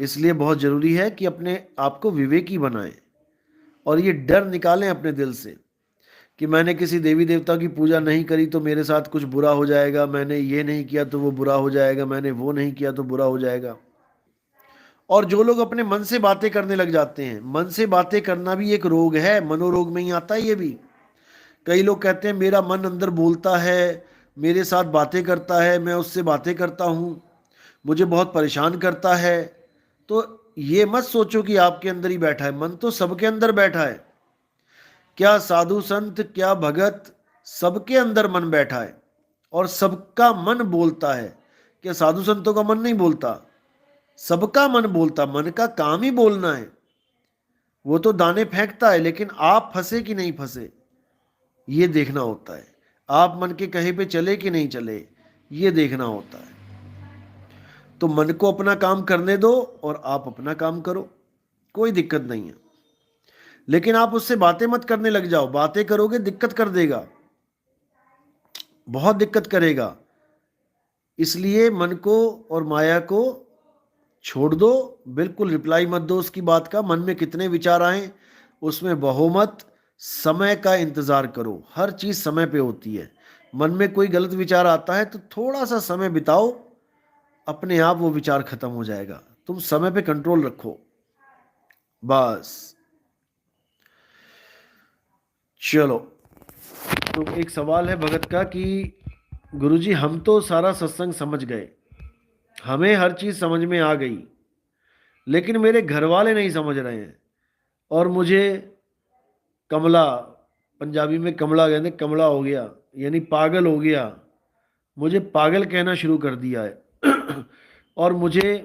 इसलिए बहुत ज़रूरी है कि अपने आप को विवेकी बनाएं और ये डर निकालें अपने दिल से कि मैंने किसी देवी देवता की पूजा नहीं करी तो मेरे साथ कुछ बुरा हो जाएगा, मैंने ये नहीं किया तो वो बुरा हो जाएगा, मैंने वो नहीं किया तो बुरा हो जाएगा। और जो लोग अपने मन से बातें करने लग जाते हैं, मन से बातें करना भी एक रोग है, मनोरोग में ही आता है ये भी। कई लोग कहते हैं मेरा मन अंदर बोलता है, मेरे साथ बातें करता है, मैं उससे बातें करता हूँ, मुझे बहुत परेशान करता है। तो ये मत सोचो कि आपके अंदर ही बैठा है, मन तो सबके अंदर बैठा है। क्या साधु संत, क्या भगत, सबके अंदर मन बैठा है और सबका मन बोलता है। क्या साधु संतों का मन नहीं बोलता? सबका मन बोलता, मन का काम ही बोलना है। वो तो दाने फेंकता है, लेकिन आप फंसे कि नहीं फंसे ये देखना होता है। आप मन के कहे पे चले कि नहीं चले ये देखना होता है। तो मन को अपना काम करने दो और आप अपना काम करो, कोई दिक्कत नहीं है। लेकिन आप उससे बातें मत करने लग जाओ, बातें करोगे दिक्कत कर देगा, बहुत दिक्कत करेगा। इसलिए मन को और माया को छोड़ दो, बिल्कुल रिप्लाई मत दो उसकी बात का। मन में कितने विचार आए उसमें बहो मत, समय का इंतजार करो। हर चीज समय पे होती है। मन में कोई गलत विचार आता है तो थोड़ा सा समय बिताओ, अपने आप वो विचार खत्म हो जाएगा। तुम समय पे कंट्रोल रखो बस। चलो, तो एक सवाल है भगत का कि गुरुजी हम तो सारा सत्संग समझ गए, हमें हर चीज समझ में आ गई, लेकिन मेरे घर वाले नहीं समझ रहे हैं और मुझे कमला, पंजाबी में कमला कहते हैं, कमला हो गया यानी पागल हो गया, मुझे पागल कहना शुरू कर दिया है। और मुझे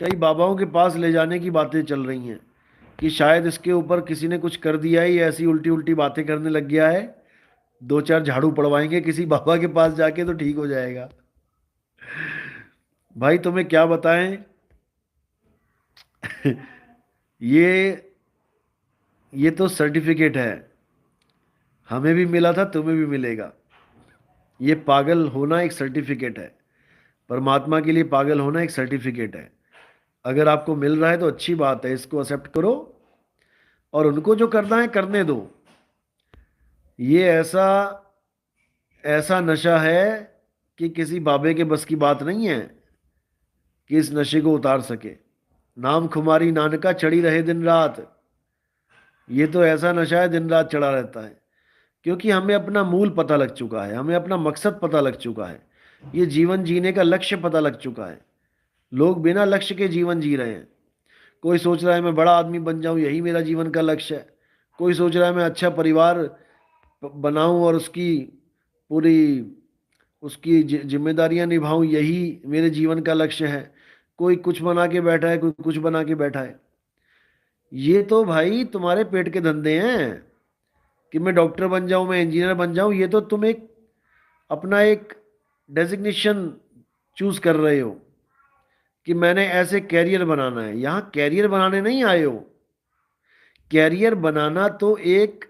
कई बाबाओं के पास ले जाने की बातें चल रही हैं कि शायद इसके ऊपर किसी ने कुछ कर दिया है, ये ऐसी उल्टी उल्टी बातें करने लग गया है, दो चार झाड़ू पड़वाएंगे किसी बाबा के पास जाके तो ठीक हो जाएगा। भाई तुम्हें क्या बताएं। ये ये तो सर्टिफिकेट है, हमें भी मिला था, तुम्हें भी मिलेगा। ये पागल होना एक सर्टिफिकेट है, परमात्मा के लिए पागल होना एक सर्टिफिकेट है। अगर आपको मिल रहा है तो अच्छी बात है, इसको एक्सेप्ट करो और उनको जो करना है करने दो। ये ऐसा ऐसा नशा है कि किसी बाबे के बस की बात नहीं है कि इस नशे को उतार सके। नाम खुमारी नानका चढ़ी रहे दिन रात, ये तो ऐसा नशा है दिन रात चढ़ा रहता है। क्योंकि हमें अपना मूल पता लग चुका है, हमें अपना मकसद पता लग चुका है, ये जीवन जीने का लक्ष्य पता लग चुका है। लोग बिना लक्ष्य के जीवन जी रहे हैं। कोई सोच रहा है मैं बड़ा आदमी बन जाऊं, यही मेरा जीवन का लक्ष्य है। कोई सोच रहा है मैं अच्छा परिवार बनाऊं और उसकी पूरी उसकी जिम्मेदारियां निभाऊं, यही मेरे जीवन का लक्ष्य है। कोई कुछ बना के बैठा है, कोई कुछ बना के बैठा है। ये तो भाई तुम्हारे पेट के धंधे हैं कि मैं डॉक्टर बन जाऊं, मैं इंजीनियर बन जाऊं। ये तो तुम एक अपना एक डेजिग्नेशन चूज कर रहे हो कि मैंने ऐसे कैरियर बनाना है। यहां कैरियर बनाने नहीं आए हो। कैरियर बनाना तो एक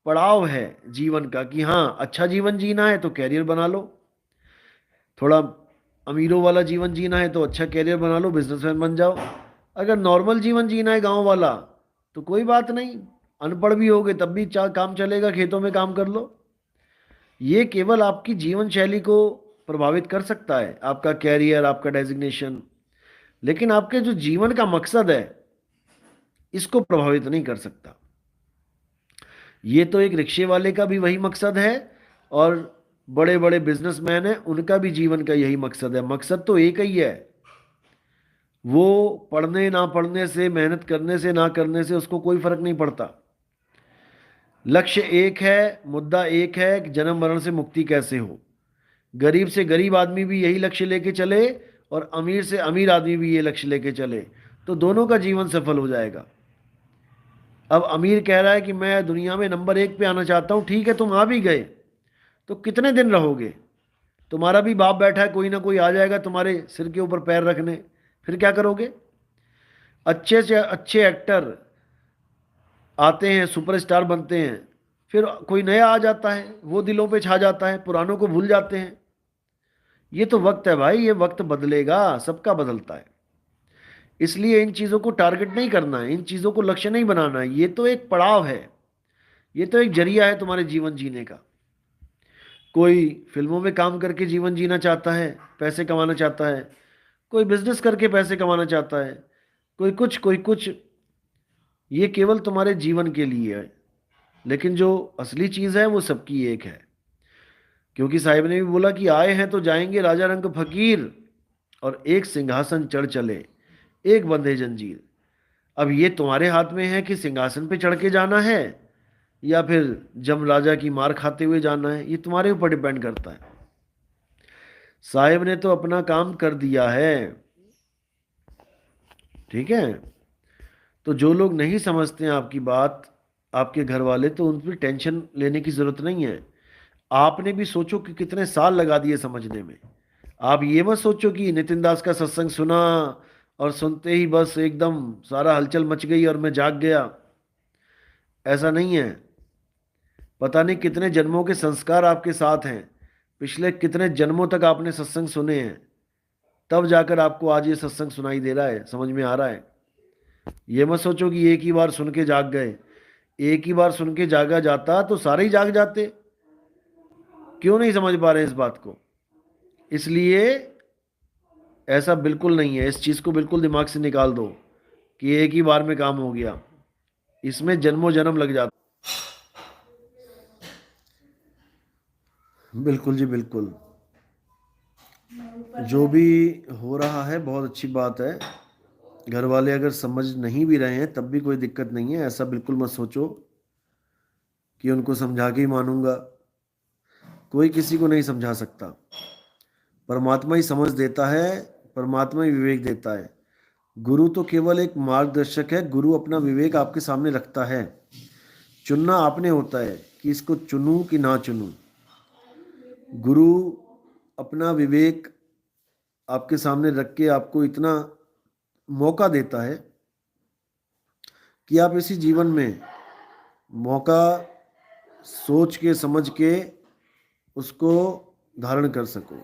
पड़ाव है जीवन का कि हाँ अच्छा जीवन जीना है तो कैरियर बना लो, थोड़ा अमीरों वाला जीवन जीना है तो अच्छा कैरियर बना लो, बिजनेसमैन बन जाओ। अगर नॉर्मल जीवन जीना है गांव वाला तो कोई बात नहीं, अनपढ़ भी होगे तब भी काम चलेगा, खेतों में काम कर लो। ये केवल आपकी जीवन शैली को प्रभावित कर सकता है, आपका कैरियर, आपका डेजिग्नेशन, लेकिन आपके जो जीवन का मकसद है इसको प्रभावित नहीं कर सकता। ये तो एक रिक्शे वाले का भी वही मकसद है और बड़े बड़े बिजनेसमैन हैं उनका भी जीवन का यही मकसद है। मकसद तो एक ही है। वो पढ़ने ना पढ़ने से, मेहनत करने से ना करने से उसको कोई फर्क नहीं पड़ता। लक्ष्य एक है, मुद्दा एक है कि जन्म मरण से मुक्ति कैसे हो। गरीब से गरीब आदमी भी यही लक्ष्य लेके चले और अमीर से अमीर आदमी भी ये लक्ष्य लेके चले तो दोनों का जीवन सफल हो जाएगा। अब अमीर कह रहा है कि मैं दुनिया में नंबर 1 पे आना चाहता हूँ, ठीक है तुम आ भी गए तो कितने दिन रहोगे? तुम्हारा भी बाप बैठा है, कोई ना कोई आ जाएगा तुम्हारे सिर के ऊपर पैर रखने, फिर क्या करोगे? अच्छे से अच्छे एक्टर आते हैं, सुपरस्टार बनते हैं, फिर कोई नया आ जाता है, वो दिलों पे छा जाता है, पुरानों को भूल जाते हैं। ये तो वक्त है भाई, ये वक्त बदलेगा, सबका बदलता है। इसलिए इन चीज़ों को टारगेट नहीं करना है, इन चीज़ों को लक्ष्य नहीं बनाना है। ये तो एक पड़ाव है, ये तो एक जरिया है तुम्हारे जीवन जीने का। कोई फिल्मों में काम करके जीवन जीना चाहता है, पैसे कमाना चाहता है, कोई बिजनेस करके पैसे कमाना चाहता है, कोई कुछ। ये केवल तुम्हारे जीवन के लिए है, लेकिन जो असली चीज़ है वो सबकी एक है। क्योंकि साहिब ने भी बोला कि आए हैं तो जाएंगे राजा रंग फकीर, और एक सिंहासन चढ़ चले, एक बंधे जंजीर। अब ये तुम्हारे हाथ में है कि सिंहासन पे चढ़ के जाना है या फिर जम राजा की मार खाते हुए जाना है, ये तुम्हारे ऊपर डिपेंड करता है। साहिब ने तो अपना काम कर दिया है, ठीक है। तो जो लोग नहीं समझते हैं आपकी बात, आपके घर वाले, तो उन पर टेंशन लेने की जरूरत नहीं है। आपने भी सोचो कि कितने साल लगा दिए समझने में। आप ये मत सोचो कि नितिन दास का सत्संग सुना और सुनते ही बस एकदम सारा हलचल मच गई और मैं जाग गया। ऐसा नहीं है। पता नहीं कितने जन्मों के संस्कार आपके साथ हैं, पिछले कितने जन्मों तक आपने सत्संग सुने हैं, तब जाकर आपको आज ये सत्संग सुनाई दे रहा है, समझ में आ रहा है। ये मत सोचो कि एक ही बार सुन के जाग गए। एक ही बार सुन के जागा जाता तो सारे ही जाग जाते। क्यों नहीं समझ पा रहे हैं इस बात को? इसलिए ऐसा बिल्कुल नहीं है, इस चीज़ को बिल्कुल दिमाग से निकाल दो कि एक ही बार में काम हो गया। इसमें जन्मों जन्म लग जाता। बिल्कुल जी बिल्कुल। जो भी हो रहा है बहुत अच्छी बात है। घर वाले अगर समझ नहीं भी रहे हैं तब भी कोई दिक्कत नहीं है। ऐसा बिल्कुल मत सोचो कि उनको समझा के ही मानूंगा। कोई किसी को नहीं समझा सकता, परमात्मा ही समझ देता है, परमात्मा ही विवेक देता है। गुरु तो केवल एक मार्गदर्शक है, गुरु अपना विवेक आपके सामने रखता है। चुनना आपने होता है कि इसको चुनूं कि ना चुनूं। गुरु अपना विवेक आपके सामने रख के आपको इतना मौका देता है कि आप इसी जीवन में मौका सोच के समझ के उसको धारण कर सको।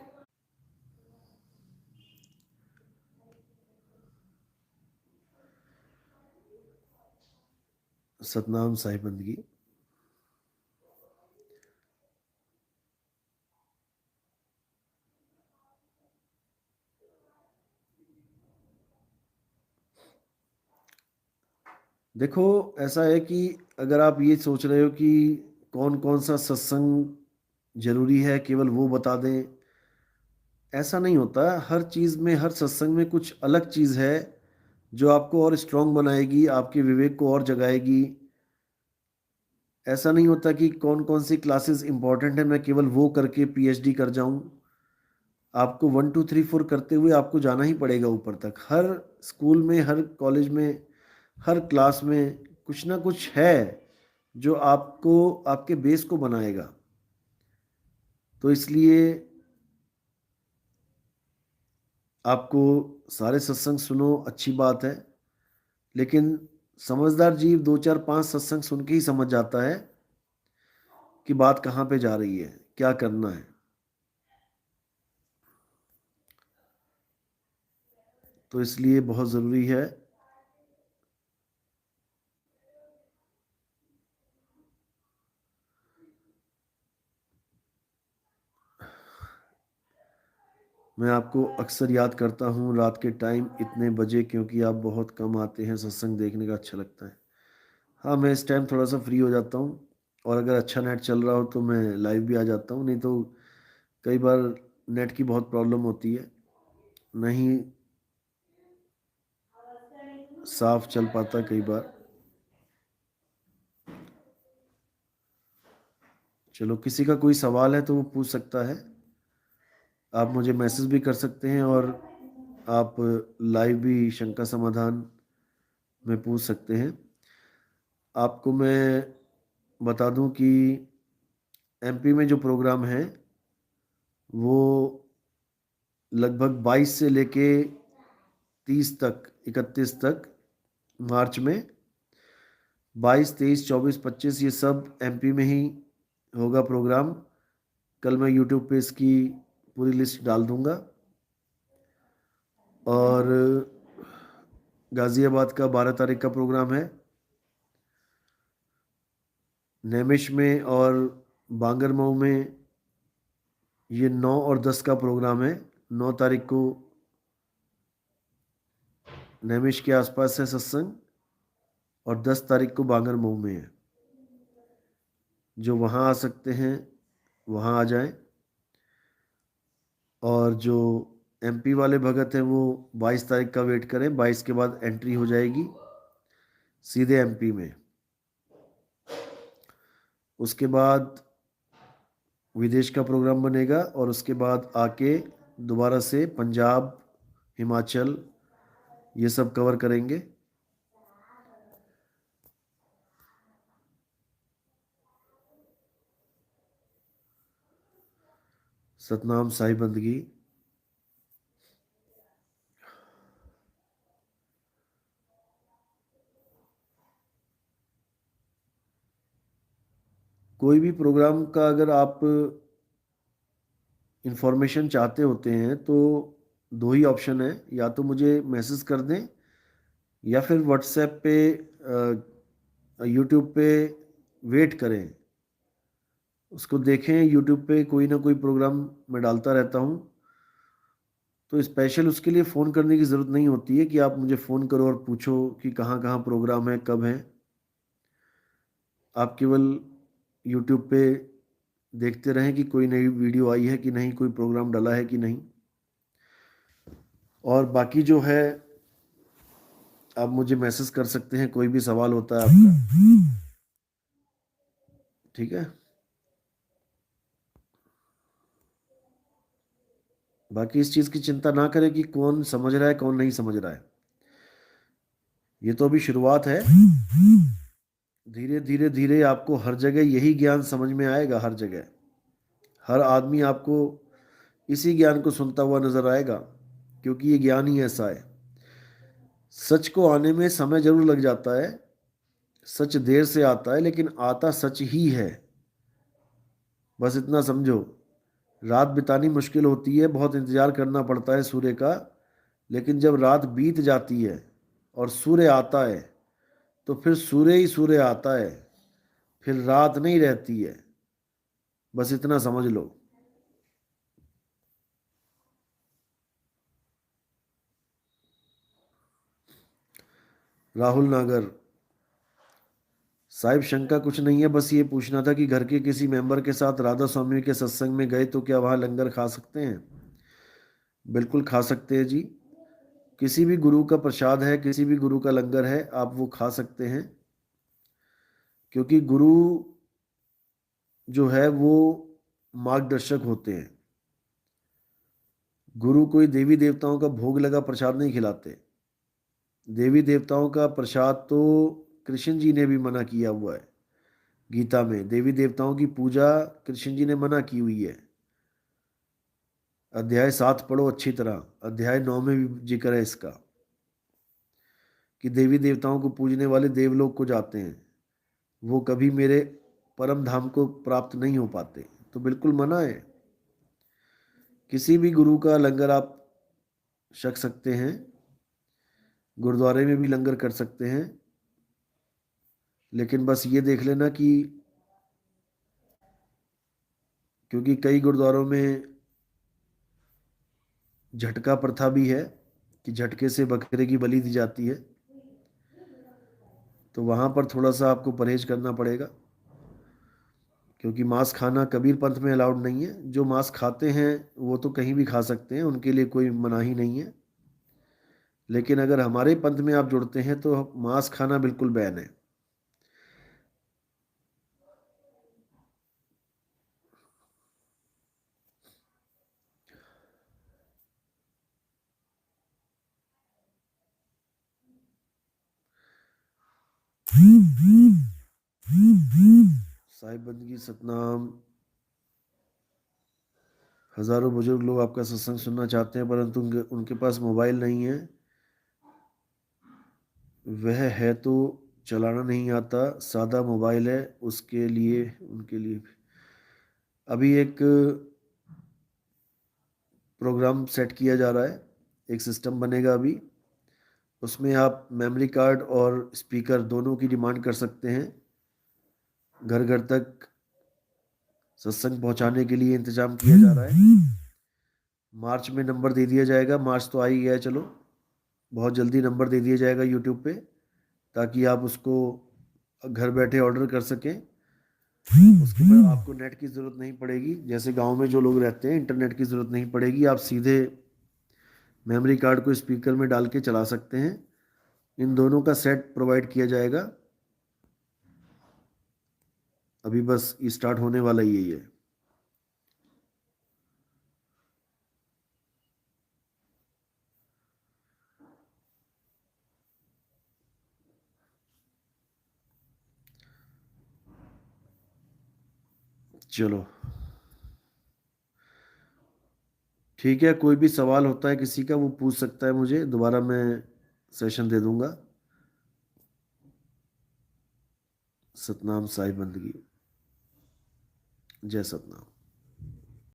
सतनाम साहिब बंदगी। देखो, ऐसा है कि अगर आप ये सोच रहे हो कि कौन कौन सा सत्संग जरूरी है केवल वो बता दें, ऐसा नहीं होता। हर चीज़ में, हर सत्संग में कुछ अलग चीज़ है जो आपको और स्ट्रांग बनाएगी, आपके विवेक को और जगाएगी। ऐसा नहीं होता कि कौन कौन सी क्लासेस इंपॉर्टेंट है मैं केवल वो करके पीएचडी कर जाऊं। आपको 1 2 3 4 करते हुए आपको जाना ही पड़ेगा ऊपर तक। हर स्कूल में, हर कॉलेज में, हर क्लास में कुछ ना कुछ है जो आपको, आपके बेस को बनाएगा। तो इसलिए आपको सारे सत्संग सुनो, अच्छी बात है, लेकिन समझदार जीव 2 4 5 सत्संग सुन के ही समझ जाता है कि बात कहाँ पे जा रही है, क्या करना है। तो इसलिए बहुत ज़रूरी है। मैं आपको अक्सर याद करता हूँ रात के टाइम इतने बजे, क्योंकि आप बहुत कम आते हैं, सत्संग देखने का अच्छा लगता है। हाँ, मैं इस टाइम थोड़ा सा फ्री हो जाता हूँ, और अगर अच्छा नेट चल रहा हो तो मैं लाइव भी आ जाता हूँ, नहीं तो कई बार नेट की बहुत प्रॉब्लम होती है, नहीं साफ चल पाता कई बार। चलो, किसी का कोई सवाल है तो वो पूछ सकता है। आप मुझे मैसेज भी कर सकते हैं, और आप लाइव भी शंका समाधान में पूछ सकते हैं। आपको मैं बता दूं कि एमपी में जो प्रोग्राम है वो लगभग 22 से लेके 30 तक, 31 तक, मार्च में 22 23 24 25 ये सब एमपी में ही होगा प्रोग्राम। कल मैं यूट्यूब पे इसकी पूरी लिस्ट डाल दूंगा। और गाज़ियाबाद का 12 तारीख का प्रोग्राम है। नैमिष में और बांगरमऊ में ये 9 और 10 का प्रोग्राम है। 9 तारीख को नैमिष के आसपास है सत्संग और 10 तारीख को बांगरमऊ में है। जो वहाँ आ सकते हैं वहाँ आ जाएं, और जो एमपी वाले भगत हैं वो 22 तारीख का वेट करें। 22 के बाद एंट्री हो जाएगी सीधे एमपी में। उसके बाद विदेश का प्रोग्राम बनेगा और उसके बाद आके दोबारा से पंजाब, हिमाचल ये सब कवर करेंगे। सतनाम साई बंदगी। कोई भी प्रोग्राम का अगर आप इंफॉर्मेशन चाहते होते हैं तो 2 ही ऑप्शन है, या तो मुझे मैसेज कर दें या फिर व्हाट्सएप पे, यूट्यूब पे वेट करें, उसको देखें। यूट्यूब पे कोई ना कोई प्रोग्राम मैं डालता रहता हूँ, तो स्पेशल उसके लिए फ़ोन करने की ज़रूरत नहीं होती है कि आप मुझे फ़ोन करो और पूछो कि कहाँ कहाँ प्रोग्राम है, कब है। आप केवल यूट्यूब पे देखते रहें कि कोई नई वीडियो आई है कि नहीं, कोई प्रोग्राम डला है कि नहीं। और बाकी जो है आप मुझे मैसेज कर सकते हैं, कोई भी सवाल होता है आपका, ठीक है। बाकी इस चीज़ की चिंता ना करें कि कौन समझ रहा है कौन नहीं समझ रहा है। ये तो अभी शुरुआत है। धीरे धीरे धीरे आपको हर जगह यही ज्ञान समझ में आएगा। हर जगह हर आदमी आपको इसी ज्ञान को सुनता हुआ नजर आएगा, क्योंकि ये ज्ञान ही ऐसा है। सच को आने में समय जरूर लग जाता है, सच देर से आता है, लेकिन आता सच ही है। बस इतना समझो। रात बितानी मुश्किल होती है, बहुत इंतजार करना पड़ता है सूर्य का, लेकिन जब रात बीत जाती है और सूर्य आता है तो फिर सूर्य ही सूर्य आता है, फिर रात नहीं रहती है। बस इतना समझ लो। राहुल नागर साहिब, शंका कुछ नहीं है, बस ये पूछना था कि घर के किसी मेंबर के साथ राधा स्वामी के सत्संग में गए तो क्या वहाँ लंगर खा सकते हैं? बिल्कुल खा सकते हैं जी। किसी भी गुरु का प्रसाद है, किसी भी गुरु का लंगर है, आप वो खा सकते हैं। क्योंकि गुरु जो है वो मार्गदर्शक होते हैं। गुरु कोई देवी देवताओं का भोग लगा प्रसाद नहीं खिलाते। देवी देवताओं का प्रसाद तो कृष्ण जी ने भी मना किया हुआ है। गीता में देवी देवताओं की पूजा कृष्ण जी ने मना की हुई है। अध्याय 7 पढ़ो अच्छी तरह, अध्याय 9 में भी जिक्र है इसका, कि देवी देवताओं को पूजने वाले देवलोक को जाते हैं, वो कभी मेरे परम धाम को प्राप्त नहीं हो पाते। तो बिल्कुल मना है। किसी भी गुरु का लंगर आप छक सकते हैं, गुरुद्वारे में भी लंगर कर सकते हैं, लेकिन बस ये देख लेना कि, क्योंकि कई गुरुद्वारों में झटका प्रथा भी है कि झटके से बकरे की बलि दी जाती है, तो वहाँ पर थोड़ा सा आपको परहेज करना पड़ेगा। क्योंकि मांस खाना कबीर पंथ में अलाउड नहीं है। जो मांस खाते हैं वो तो कहीं भी खा सकते हैं, उनके लिए कोई मनाही नहीं है। लेकिन अगर हमारे पंथ में आप जुड़ते हैं तो मांस खाना बिल्कुल बैन है। साहिब बंदगी सतनाम। हजारों बुजुर्ग लोग आपका सत्संग सुनना चाहते हैं, परंतु उनके उनके पास मोबाइल नहीं है। वह है तो चलाना नहीं आता, सादा मोबाइल है, उसके लिए उनके लिए अभी एक प्रोग्राम सेट किया जा रहा है, एक सिस्टम बनेगा अभी, उसमें आप मेमोरी कार्ड और स्पीकर दोनों की डिमांड कर सकते हैं। घर घर तक सत्संग पहुंचाने के लिए इंतजाम किया जा रहा है। मार्च में नंबर दे दिया जाएगा, मार्च तो आ ही गया है, चलो बहुत जल्दी नंबर दे दिया जाएगा यूट्यूब पे, ताकि आप उसको घर बैठे ऑर्डर कर सकें। उसके बाद आपको नेट की ज़रूरत नहीं पड़ेगी, जैसे गांव में जो लोग रहते हैं इंटरनेट की ज़रूरत नहीं पड़ेगी, आप सीधे मेमोरी कार्ड को स्पीकर में डाल के चला सकते हैं। इन दोनों का सेट प्रोवाइड किया जाएगा। अभी बस स्टार्ट होने वाला ही है ये। चलो ठीक है, कोई भी सवाल होता है किसी का वो पूछ सकता है मुझे, दोबारा मैं सेशन दे दूंगा। सतनाम साई बंदगी। जय सतनाम।